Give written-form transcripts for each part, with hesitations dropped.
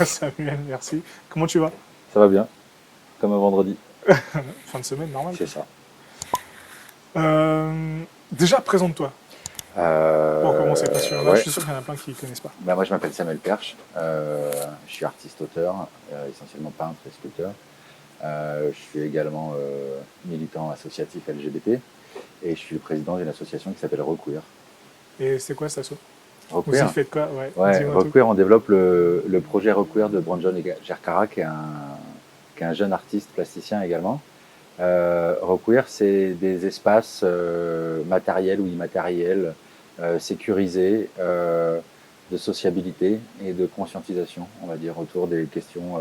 Samuel, merci. Comment tu vas? Ça va bien, comme un vendredi. Fin de semaine, normal. C'est ça. Déjà, présente-toi pour commencer, parce qu'il y en a, je Ouais, suis sûr qu'il y en a plein qui ne connaissent pas. moi je m'appelle Samuel Perche, je suis artiste-auteur, essentiellement peintre et sculpteur. Je suis également militant associatif LGBT et je suis le président d'une association qui s'appelle Requeer. Et c'est quoi cet assaut? Vous y Requeer, faites quoi? Ouais, ouais, dis-moi tout. Requeer, on développe le projet Requeer de Branjon Gerkara, qui est un jeune artiste plasticien également. Requeer, c'est des espaces matériels ou immatériels, sécurisés, de sociabilité et de conscientisation, on va dire, autour des questions,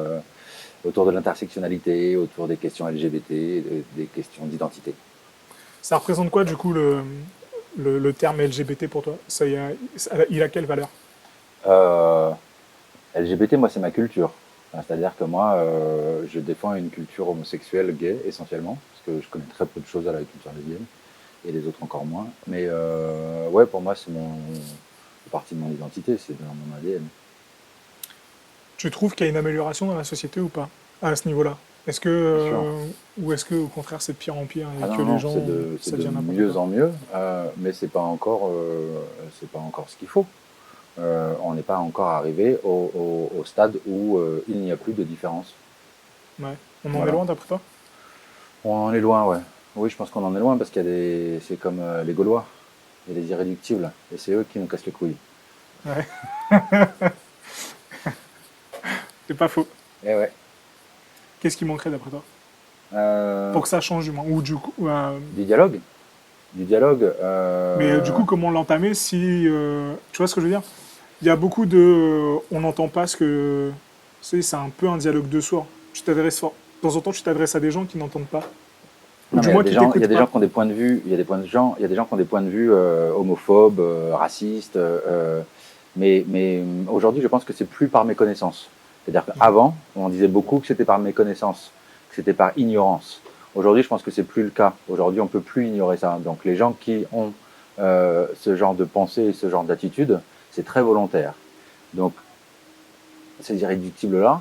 autour de l'intersectionnalité, autour des questions LGBT, des questions d'identité. Ça représente quoi, du coup, le terme LGBT pour toi? Il a quelle valeur? Euh, LGBT, moi, c'est ma culture. Enfin, c'est-à-dire que moi, je défends une culture homosexuelle, gay, essentiellement, parce que je connais très peu de choses à la culture lesbienne, et les autres encore moins. Mais ouais, pour moi, c'est partie de mon identité, c'est dans mon ADN. Tu trouves qu'il y a une amélioration dans la société ou pas, à ce niveau-là? Est-ce que, Bien sûr. ou est-ce que, au contraire, c'est de pire en pire Ah et non, que les non, gens, c'est ça de devient n'importe mieux quoi? en mieux, mais c'est pas encore ce qu'il faut. On n'est pas encore arrivé au stade où il n'y a plus de différence. Ouais. On en est Voilà. loin, d'après toi? On en est loin, ouais. Oui, je pense qu'on en est loin parce qu'il y a des, c'est comme les Gaulois, il y a des irréductibles, et c'est eux qui nous cassent les couilles. Ouais. C'est pas faux. Eh ouais. Qu'est-ce qui manquerait, d'après toi? Euh, Pour que ça change, du moins. Ou du coup, du dialogue, du dialogue. mais du coup, comment l'entamer si. Tu vois ce que je veux dire? Il y a beaucoup de. On n'entend pas ce que. Tu sais, c'est un peu un dialogue de sourds. Tu t'adresses fort. De temps en temps, tu t'adresses à des gens qui n'entendent pas. Ou Non, du mais moins qui il y a t'écoutent des gens pas. qui ont des points de vue, il y a des points de gens, il y a des gens qui ont des points de vue homophobes, racistes, mais aujourd'hui, je pense que c'est plus par méconnaissance. C'est-à-dire qu'avant, on disait beaucoup que c'était par méconnaissance, que c'était par ignorance. Aujourd'hui, je pense que c'est plus le cas. Aujourd'hui, on peut plus ignorer ça. Donc, les gens qui ont ce genre de pensée et ce genre d'attitude, c'est très volontaire. Donc, ces irréductibles-là,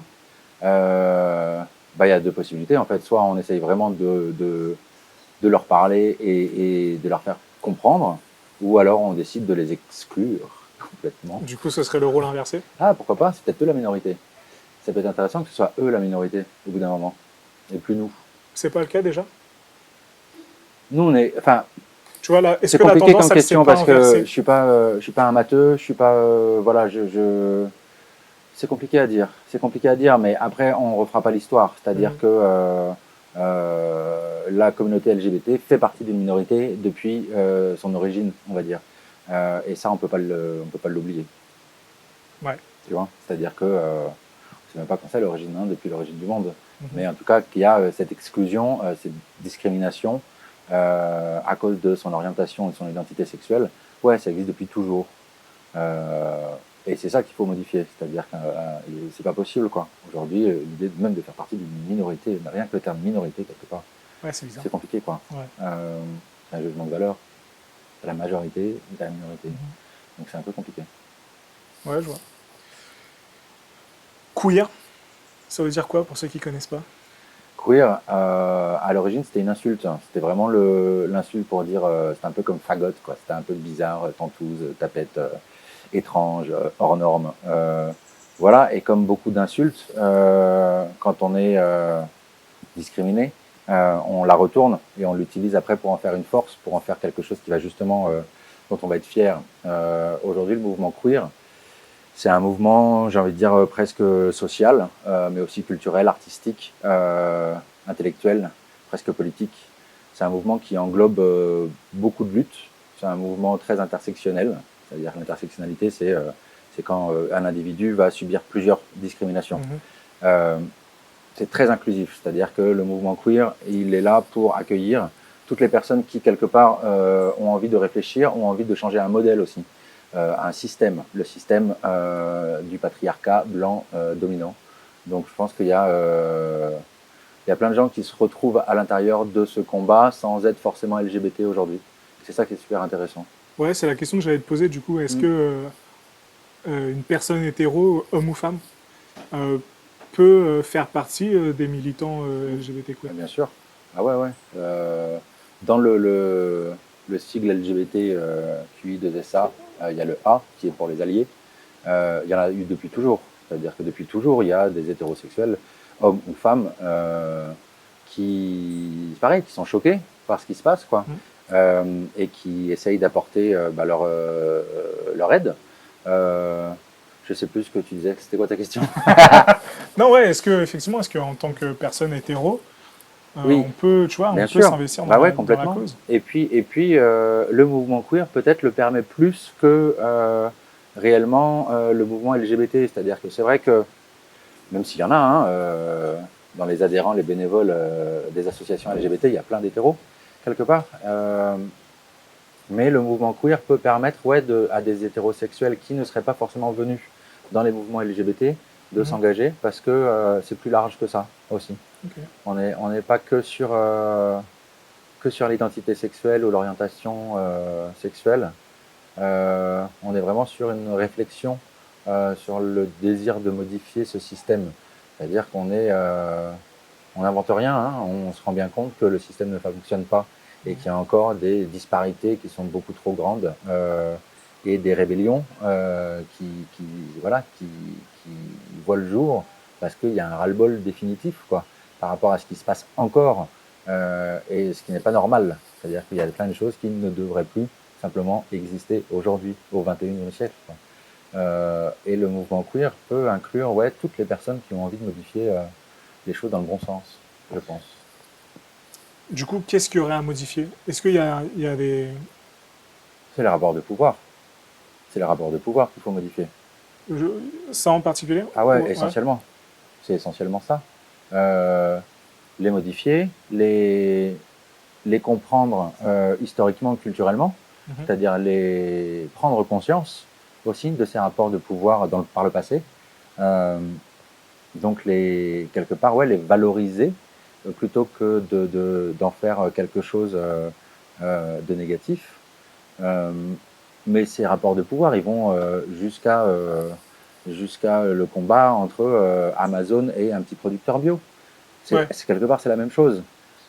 bah, il y a deux possibilités. En fait, soit on essaye vraiment de leur parler et de leur faire comprendre, ou alors on décide de les exclure complètement. Du coup, ce serait le rôle inversé. Ah, pourquoi pas, c'est peut-être eux la minorité. Ça peut être intéressant que ce soit eux la minorité au bout d'un moment, et plus nous. C'est pas le cas déjà. Nous, on est, enfin, Tu vois, là, est-ce c'est que la compliqué comme tendance, elle s'est question pas parce que inversée? je suis pas un matheux, je suis pas, voilà, c'est compliqué à dire, c'est compliqué à dire, mais après on refera pas l'histoire, c'est-à-dire Mhm. que la communauté LGBT fait partie d'une minorité depuis son origine, on va dire, et ça on peut pas l'oublier, Ouais. tu vois, c'est-à-dire que on sait même pas quand c'est l'origine, hein, depuis l'origine du monde, Mhm. mais en tout cas qu'il y a cette exclusion, cette discrimination à cause de son orientation et de son identité sexuelle, ouais, ça existe depuis toujours. Et c'est ça qu'il faut modifier, c'est-à-dire que c'est pas possible, quoi. Aujourd'hui, l'idée même de faire partie d'une minorité, rien que le terme minorité, quelque part, Ouais, c'est bizarre. c'est compliqué, quoi. Ouais. C'est un jugement de valeur, c'est la majorité et la minorité. Mhm. Donc c'est un peu compliqué. Ouais, je vois. Queer, ça veut dire quoi pour ceux qui connaissent pas? Queer, à l'origine, c'était une insulte. C'était vraiment l'insulte pour dire, c'était un peu comme fagot, quoi. C'était un peu bizarre, tentouse, tapette, étrange, hors norme. Voilà, et comme beaucoup d'insultes, quand on est discriminé, on la retourne et on l'utilise après pour en faire une force, pour en faire quelque chose qui va justement, dont on va être fier. Aujourd'hui, le mouvement queer, c'est un mouvement, j'ai envie de dire, presque social, mais aussi culturel, artistique, intellectuel, presque politique. C'est un mouvement qui englobe beaucoup de luttes. C'est un mouvement très intersectionnel. C'est-à-dire que l'intersectionnalité, c'est quand un individu va subir plusieurs discriminations. Mhm. Euh, c'est très inclusif, c'est-à-dire que le mouvement queer, il est là pour accueillir toutes les personnes qui, quelque part, ont envie de réfléchir, ont envie de changer un modèle aussi, un système, le système du patriarcat blanc dominant. Donc je pense il y a plein de gens qui se retrouvent à l'intérieur de ce combat sans être forcément LGBT aujourd'hui. C'est ça qui est super intéressant. Ouais, c'est la question que j'allais te poser du coup. Est-ce Mm. que une personne hétéro, homme ou femme, euh, peut faire partie des militants LGBT queer. Bien sûr. Ah ouais, ouais. Dans le sigle LGBT QI2SA, il y a le A qui est pour les alliés. Il y en a eu depuis toujours. C'est-à-dire que depuis toujours, il y a des hétérosexuels, hommes ou femmes, pareil, qui sont choqués par ce qui se passe, quoi, Mm. et qui essayent d'apporter leur aide. Je sais plus ce que tu disais. C'était quoi ta question? Non, ouais, est-ce qu'en tant que personne hétéro, Oui, on peut, tu vois, on bien peut sûr. s'investir Bah ouais, dans la complètement. cause? Et puis le mouvement queer peut-être le permet plus que réellement le mouvement LGBT. C'est-à-dire que c'est vrai que même s'il y en a, hein, dans les adhérents, les bénévoles des associations LGBT, il y a plein d'hétéros, quelque part. Mais le mouvement queer peut permettre à des hétérosexuels qui ne seraient pas forcément venus dans les mouvements LGBT de Mhm. s'engager parce que c'est plus large que ça aussi. Ok. On n'est pas que sur l'identité sexuelle ou l'orientation sexuelle. On est vraiment sur une réflexion sur le désir de modifier ce système. C'est-à-dire on n'invente rien, hein, on se rend bien compte que le système ne fonctionne pas et qu'il y a encore des disparités qui sont beaucoup trop grandes et des rébellions qui voient le jour parce qu'il y a un ras-le-bol définitif, quoi, par rapport à ce qui se passe encore et ce qui n'est pas normal. C'est-à-dire qu'il y a plein de choses qui ne devraient plus simplement exister aujourd'hui, au XXIe siècle, quoi. Et le mouvement queer peut inclure toutes les personnes qui ont envie de modifier les choses dans le bon sens, je pense. Du coup, qu'est-ce qu'il y aurait à modifier? Est-ce qu'il y a des... C'est les rapports de pouvoir. C'est les rapports de pouvoir qu'il faut modifier. Ça en particulier? Ah ouais, Ouais. essentiellement. C'est essentiellement ça. Euh, les modifier, les comprendre historiquement, culturellement, Mhm. c'est-à-dire les prendre conscience aussi de ces rapports de pouvoir par le passé. Euh, donc quelque part, les valoriser plutôt que d'en faire quelque chose de négatif. Euh, mais ces rapports de pouvoir, ils vont jusqu'à le combat entre Amazon et un petit producteur bio. Ouais. Quelque part, c'est la même chose.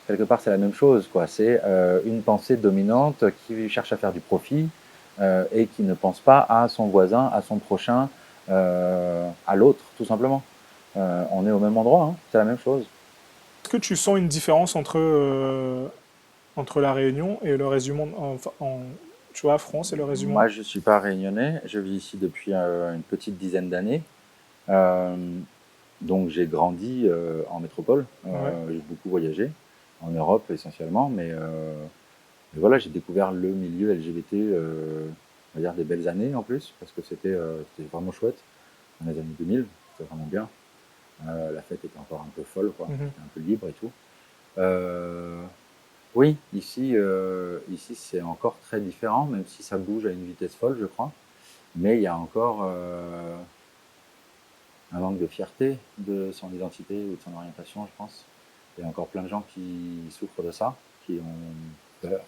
Quelque part, c'est la même chose, quoi. C'est une pensée dominante qui cherche à faire du profit et qui ne pense pas à son voisin, à son prochain, à l'autre, tout simplement. On est au même endroit, hein, c'est la même chose. Est-ce que tu sens une différence entre la Réunion et le reste du monde, tu vois, France et le reste du monde? Moi, je ne suis pas réunionnais, je vis ici depuis une petite dizaine d'années. Euh, donc, j'ai grandi en métropole, Ouais. j'ai beaucoup voyagé, en Europe essentiellement, mais voilà, j'ai découvert le milieu LGBT, on va dire des belles années en plus, parce que c'était vraiment chouette dans les années 2000, c'était vraiment bien. La fête était encore un peu folle, quoi, Mhm. c'était un peu libre et tout. Euh, oui, ici c'est encore très différent, même si ça bouge à une vitesse folle, je crois. Mais il y a encore un manque de fierté de son identité ou de son orientation, je pense. Il y a encore plein de gens qui souffrent de ça, qui ont peur.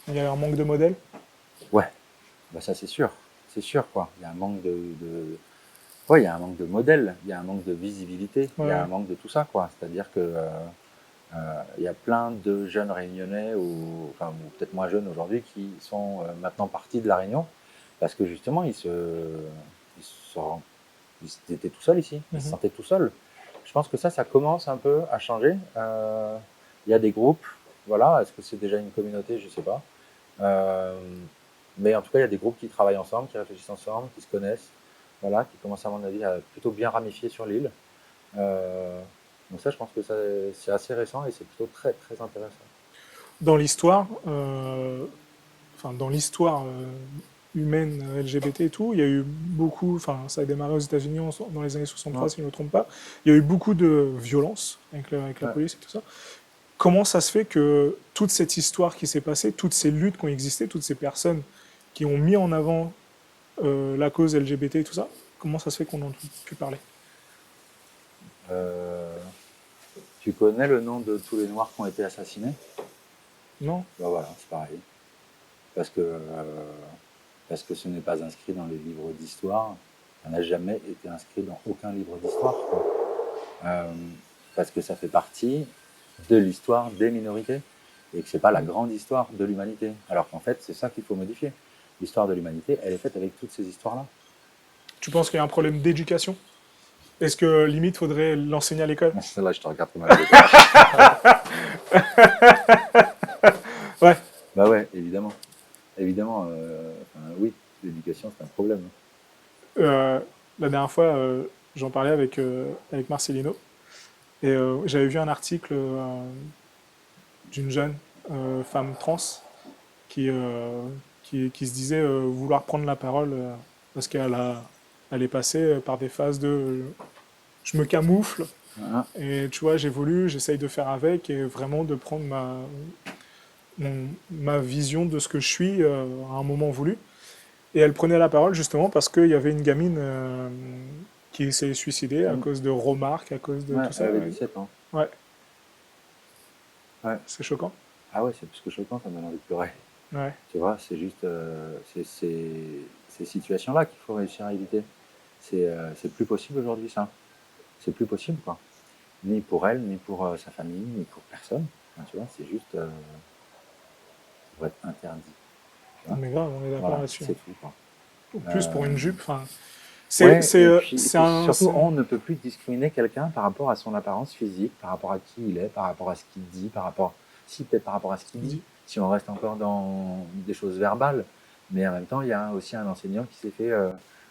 Il y a un manque de modèles? Ouais, bah ça c'est sûr quoi. Il y a un manque ouais, il y a un manque de modèle, il y a un manque de visibilité, il y a un Ouais. manque de tout ça quoi. C'est-à-dire que il y a plein de jeunes réunionnais ou peut-être moins jeunes aujourd'hui qui sont maintenant partis de la Réunion parce que justement ils se ils étaient tout seuls ici, ils se Mhm. sentaient tout seuls. Je pense que ça commence un peu à changer. Il y a des groupes, voilà, est-ce que c'est déjà une communauté, je ne sais pas. Euh, mais en tout cas, il y a des groupes qui travaillent ensemble, qui réfléchissent ensemble, qui se connaissent, voilà, qui commencent à mon avis à plutôt bien ramifier sur l'île. Euh, donc ça, je pense que c'est assez récent et c'est plutôt très très intéressant. Dans l'histoire, enfin dans l'histoire humaine LGBT et tout, il y a eu beaucoup, enfin ça a démarré aux États-Unis dans les années 63 Ouais. si je ne me trompe pas, il y a eu beaucoup de violence avec la Ouais. police et tout ça. Comment ça se fait que toute cette histoire qui s'est passée, toutes ces luttes qui ont existé, toutes ces personnes qui ont mis en avant la cause LGBT et tout ça, comment ça se fait qu'on n'en entend plus parler? Euh, tu connais le nom de tous les Noirs qui ont été assassinés? Non? Ben voilà, c'est pareil. Parce que, parce que ce n'est pas inscrit dans les livres d'histoire. Ça n'a jamais été inscrit dans aucun livre d'histoire, quoi. Parce que ça fait partie de l'histoire des minorités et que c'est pas la grande histoire de l'humanité. Alors qu'en fait, c'est ça qu'il faut modifier. L'histoire de l'humanité, elle est faite avec toutes ces histoires-là. Tu penses qu'il y a un problème d'éducation? Est-ce que limite faudrait l'enseigner à l'école? Là, je te regarde comme avec toi. Ouais. Bah ouais, évidemment. Évidemment, oui, l'éducation, c'est un problème. Euh, la dernière fois, j'en parlais avec Marcelino et j'avais vu un article d'une jeune femme trans qui, euh, qui se disait vouloir prendre la parole parce elle est passée par des phases de je me camoufle Hein. et tu vois, j'évolue, j'essaye de faire avec et vraiment de prendre ma vision de ce que je suis à un moment voulu. Et elle prenait la parole justement parce qu'il y avait une gamine qui s'est suicidée à Mm. cause de remarques, à cause de Ouais, tout elle ça. avait Ouais, 17 ans. ouais, Ouais. c'est choquant. Ah ouais, c'est plus que choquant, ça me donne envie de pleurer. Ouais. Tu vois, c'est juste c'est ces situations-là qu'il faut réussir à éviter. C'est plus possible aujourd'hui, ça. C'est plus possible, quoi. Ni pour elle, ni pour sa famille, ni pour personne. Enfin, tu vois, c'est juste. Ça devrait être interdit. Tu vois. Mais grave, on est d'accord Voilà, là-dessus. c'est tout, quoi. En plus pour Euh, une jupe, enfin, ouais, et c'est puis un, surtout, on ne peut plus discriminer quelqu'un par rapport à son apparence physique, par rapport à qui il est, par rapport à ce qu'il dit, si peut-être par rapport à ce qu'il dit, si on reste encore dans des choses verbales. Mais en même temps, il y a aussi un enseignant qui s'est fait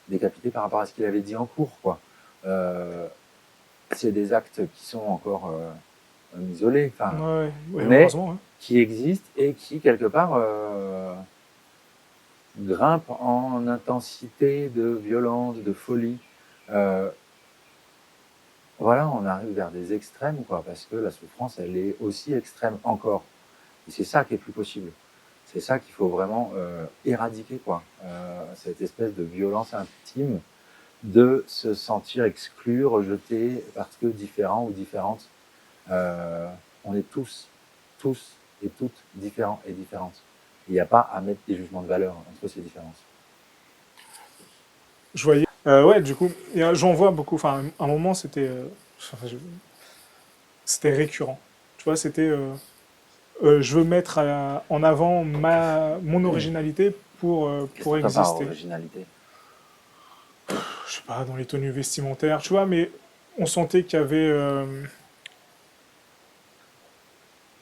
décapiter par rapport à ce qu'il avait dit en cours, quoi. Euh, c'est des actes qui sont encore isolés, enfin, ouais, ouais, mais heureusement. Hein. qui existent et qui, quelque part, grimpent en intensité de violence, de folie. Euh, voilà, on arrive vers des extrêmes, quoi, parce que la souffrance, elle est aussi extrême encore. Et c'est ça qui est plus possible. C'est ça qu'il faut vraiment éradiquer, quoi. Cette espèce de violence intime, de se sentir exclu, rejeté, parce que différent ou différente. On est tous et toutes différents et différentes. Il n'y a pas à mettre des jugements de valeur entre ces différences. Je voyais. Ouais, du coup, j'en vois beaucoup. Enfin, à un moment, c'était récurrent. Tu vois, c'était je veux mettre en avant mon originalité Qu'est-ce pour que tu as par exister. originalité? Je sais pas, dans les tenues vestimentaires, tu vois, mais on sentait qu'il y avait.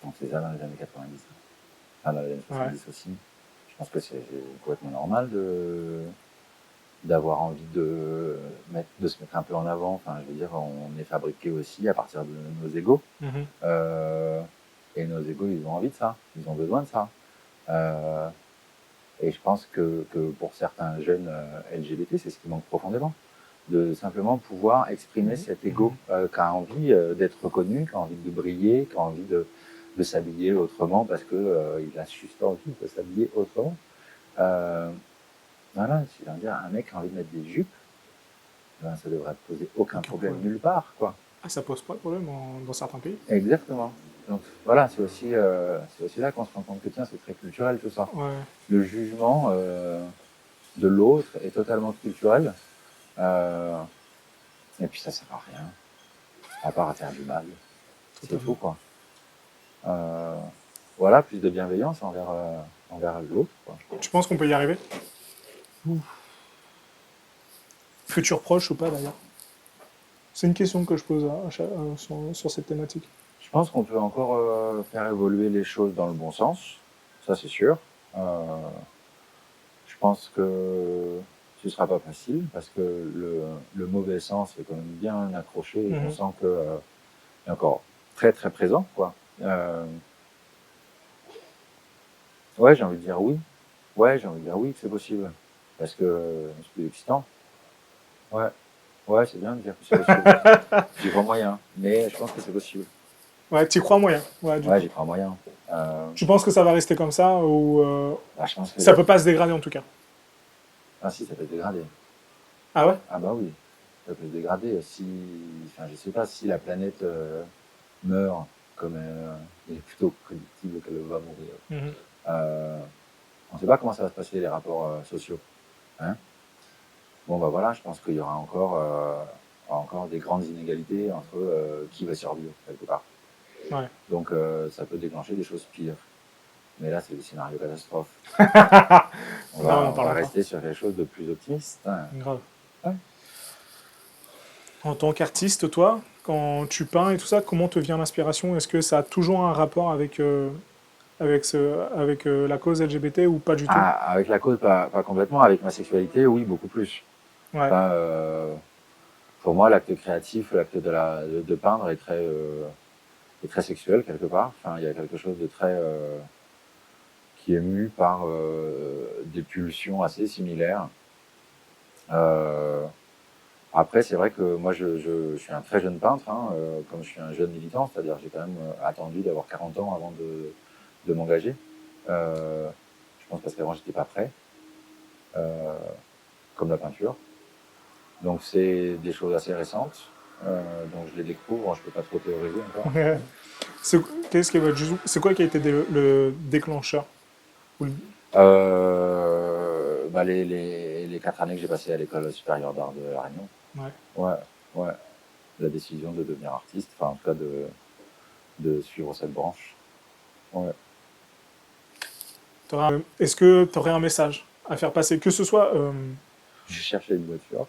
On faisait ça dans les années 90. Enfin, dans les années Ouais. 70 aussi. Je pense que c'est complètement normal d'avoir envie de se mettre un peu en avant. Enfin, je veux dire, on est fabriqué aussi à partir de nos égos. Mhm. Et nos égos, ils ont envie de ça. Ils ont besoin de ça. Euh, et je pense que pour certains jeunes LGBT, c'est ce qui manque profondément. De simplement pouvoir exprimer cet ego qui a envie d'être reconnu, qui a envie de briller, qui a envie de s'habiller autrement parce que il a juste envie de s'habiller autrement. Voilà, c'est-à-dire un mec qui a envie de mettre des jupes, ben, ça devrait poser aucun problème nulle part, quoi. Ah, ça pose pas de problème dans certains pays. Exactement. Donc voilà, c'est aussi là qu'on se rend compte que tiens, c'est très culturel tout ça. Ouais, Le jugement de l'autre est totalement culturel. Et puis ça sert à rien, à part à faire du mal. tout à C'est fait. tout, quoi. Voilà, plus de bienveillance envers l'autre, quoi. Tu penses qu'on peut y arriver? Futur proche ou pas d'ailleurs? C'est une question que je pose sur cette thématique. Je pense qu'on peut encore faire évoluer les choses dans le bon sens, ça c'est sûr. Je pense que ce sera pas facile parce que le mauvais sens est quand même bien accroché et on sent que est encore très très présent, quoi. Ouais, j'ai envie de dire oui. Ouais, j'ai envie de dire oui, c'est possible. Parce que c'est plus excitant. Ouais. Ouais, c'est bien de dire que c'est possible. J'y crois moyen, mais je pense que c'est possible. Ouais, tu crois moyen. Ouais, du Ouais, coup. j'y crois moyen. Tu penses que ça va rester comme ça ou Bah, je pense que ça peut pas se dégrader en tout cas? ah, si, ça peut se dégrader. Ah ouais? Ah bah oui, ça peut se dégrader. Si, enfin, je sais pas si la planète meurt comme il est plutôt prédictible qu'elle va mourir. On ne sait pas comment ça va se passer les rapports sociaux. Hein. bon bah voilà, je pense qu'il y aura encore des grandes inégalités entre qui va survivre quelque part. Ouais. Donc ça peut déclencher des choses pires. Mais là, c'est le scénario catastrophe. On Non, on va parlera pas. rester sur quelque chose de plus optimiste. Hein. Grave. Ouais. En tant qu'artiste, toi, quand tu peins et tout ça, comment te vient l'inspiration? Est-ce que ça a toujours un rapport avec, avec la cause LGBT ou pas du tout? Ah, avec la cause, pas complètement. Avec ma sexualité, oui, beaucoup plus. Ouais. Enfin, pour moi, l'acte créatif, l'acte de peindre est très sexuel quelque part. Enfin, il y a quelque chose de très qui est mu par des pulsions assez similaires. Après, c'est vrai que moi, je suis un très jeune peintre, hein, comme je suis un jeune militant, c'est-à-dire j'ai quand même attendu d'avoir 40 ans avant de m'engager. Je pense parce qu'avant, j'étais pas prêt, comme la peinture. Donc, c'est des choses assez récentes. Donc, je les découvre, je peux pas trop théoriser encore. C'est c'est quoi qui a été le déclencheur? Ou le- Bah, les 4 années que j'ai passées à l'école supérieure d'art de La Réunion. Ouais. Ouais. La décision de devenir artiste, enfin, en tout cas, de suivre cette branche. Ouais. Est-ce que tu aurais un message à faire passer? Que ce soit. Je cherchais une voiture.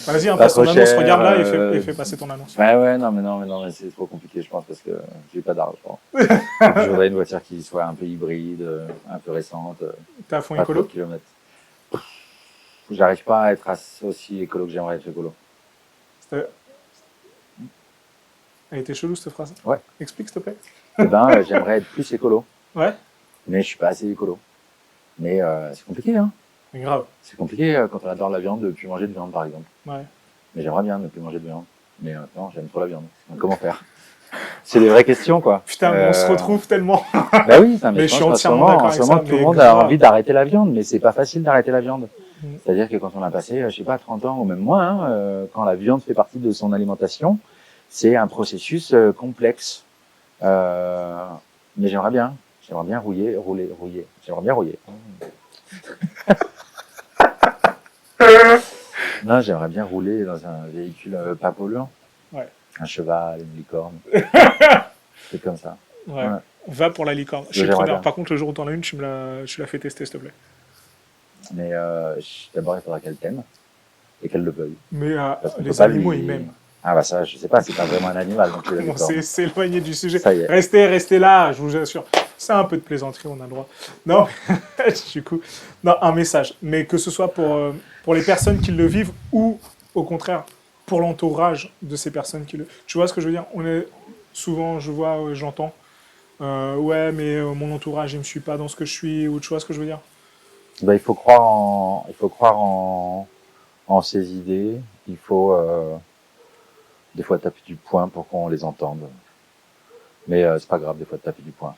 Vas-y, hein, Pas passe ton trop annonce, cher, regarde là et fais passer ton annonce. Ouais, non, mais c'est trop compliqué, je pense, parce que j'ai pas d'argent. Je voudrais une voiture qui soit un peu hybride, un peu récente, T'es à fond pas trop de écolo? kilomètres. J'arrive pas à être aussi écolo que j'aimerais être écolo. C'était- Elle était chelou cette phrase. Ouais. Explique s'il te plaît. Eh ben, j'aimerais être plus écolo, Ouais. mais je suis pas assez écolo. Mais c'est compliqué, hein. Mais grave. C'est compliqué quand on adore la viande de plus manger de viande, par exemple. Ouais. Mais j'aimerais bien ne plus manger de viande. Mais maintenant, j'aime trop la viande. Donc, comment faire? C'est des vraies questions, quoi. Putain, mais on se retrouve tellement. Bah oui, ça, Mais je suis pense qu'en entièrement d'accord en avec ce moment, ça, tout le mais monde a grave. envie d'arrêter la viande, mais c'est pas facile d'arrêter la viande. Mm. C'est-à-dire que quand on a passé, je sais pas, 30 ans ou même moins, hein, quand la viande fait partie de son alimentation, c'est un processus complexe. Mais j'aimerais bien rouiller. J'aimerais bien rouiller. Non, j'aimerais bien rouler dans un véhicule pas polluant. Ouais. Un cheval, une licorne. C'est comme ça. Ouais. Ouais. Va pour la licorne. Je suis J'aimerais preneur. bien. Par contre, le jour où t'en as une, tu la fais tester, s'il te plaît. Mais d'abord, il faudra qu'elle t'aime et qu'elle le veuille. Mais Parce qu'on peut les pas animaux, lui- ils m'aiment. Ah bah ça, je sais pas, c'est pas vraiment un animal non plus, la On licorne. s'est éloigné du sujet. Ça y est. Restez là, je vous assure. C'est un peu de plaisanterie, on a le droit. Non, du coup, non, un message. Mais que ce soit pour les personnes qui le vivent ou, au contraire, pour l'entourage de ces personnes qui le... Tu vois ce que je veux dire? Souvent, je vois, j'entends, ouais, mais mon entourage, il me suit pas dans ce que je suis, ou tu vois ce que je veux dire? Bah, il faut croire en ses idées. Il faut des fois taper du poing pour qu'on les entende. Mais c'est pas grave des fois de taper du poing.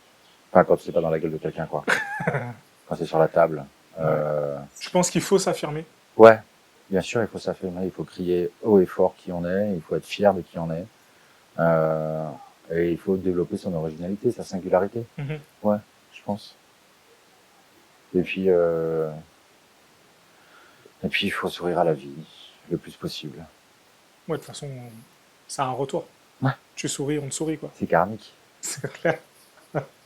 Enfin, quand c'est pas dans la gueule de quelqu'un, quoi. Quand c'est sur la table. Je pense qu'il faut s'affirmer. Ouais, bien sûr, il faut s'affirmer, il faut crier haut et fort qui on est, il faut être fier de qui on est. Et il faut développer son originalité, sa singularité. Mhm. Ouais, je pense. Et puis il faut sourire à la vie le plus possible. Ouais, de toute façon, ça a un retour. Ouais. Tu souris, on te sourit, quoi. C'est karmique. C'est clair.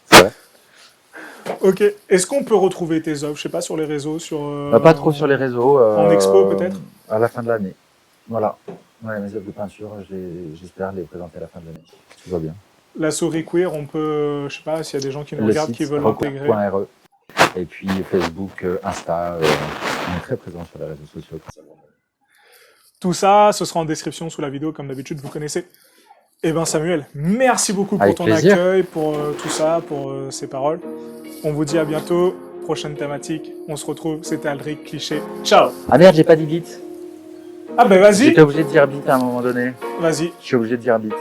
C'est vrai. Ok. Est-ce qu'on peut retrouver tes œuvres, je sais pas, sur les réseaux, sur... Pas trop sur les réseaux. En expo, peut-être? À la fin de l'année. Voilà. Ouais, mes œuvres de peinture, j'espère les présenter à la fin de l'année. Tout va bien. La souris queer, on peut, je sais pas, s'il y a des gens qui nous Le regardent, site qui veulent l'intégrer. requoir.re. Et puis Facebook, Insta, on est très présent sur les réseaux sociaux. Tout ça, ce sera en description sous la vidéo, comme d'habitude, vous connaissez. Eh ben Samuel, merci beaucoup pour Avec ton plaisir. accueil, pour tout ça, pour ces paroles. On vous dit à bientôt. Prochaine thématique, on se retrouve. C'était Aldric Cliché. Ciao. Ah merde, j'ai pas dit bit. Ah ben vas-y, J'étais obligé de dire bit à un moment donné. vas-y. Je suis obligé de dire bit.